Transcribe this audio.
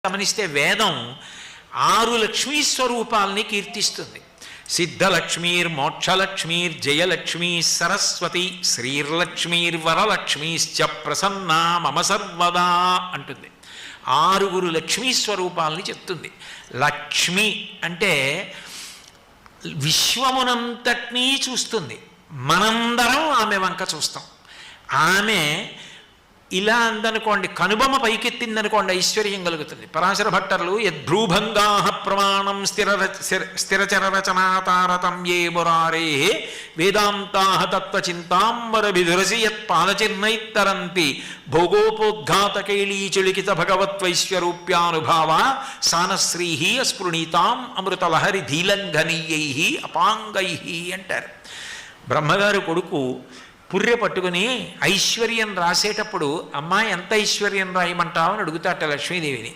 గమనిస్తే వేదం 6 లక్ష్మీ స్వరూపాల్ని కీర్తిస్తుంది. సిద్ధలక్ష్మీర్ మోక్షలక్ష్మీర్ జయలక్ష్మీ సరస్వతి శ్రీర్లక్ష్మీర్వరలక్ష్మీశ్చ ప్రసన్నా మమ సర్వదా అంటుంది. 6 లక్ష్మీ స్వరూపాలని చెప్తుంది. లక్ష్మి అంటే విశ్వమునంతటినీ చూస్తుంది. మనందరం ఆమె వంక చూస్తాం. ఆమె ఇలా అందనుకోండి, కనుబొమ్మ పైకెత్తిందనుకోండి, ఐశ్వర్యం కలుగుతుంది. పరాశర భట్టర్లు యద్భ్రూభంగా ప్రమాణం స్థిరచరరచనాతారతమ్యే మురారే వేదాంతా తత్వచింతాంబర విధురసి యత్పాదచిహ్నైత్తరంతి భోగోపోద్ఘాతకేళీచులికిత భగవత్వైశ్వరూప్యానుభావ సానశ్రీ అస్పృణీతాం అమృతలహరి ధీలంఘనీయై అపాంగై అంటారు. బ్రహ్మగారు కొడుకు పుర్రె పట్టుకుని ఐశ్వర్యం రాసేటప్పుడు అమ్మాయి ఎంత ఐశ్వర్యం రాయమంటావు అని అడుగుతాట లక్ష్మీదేవిని.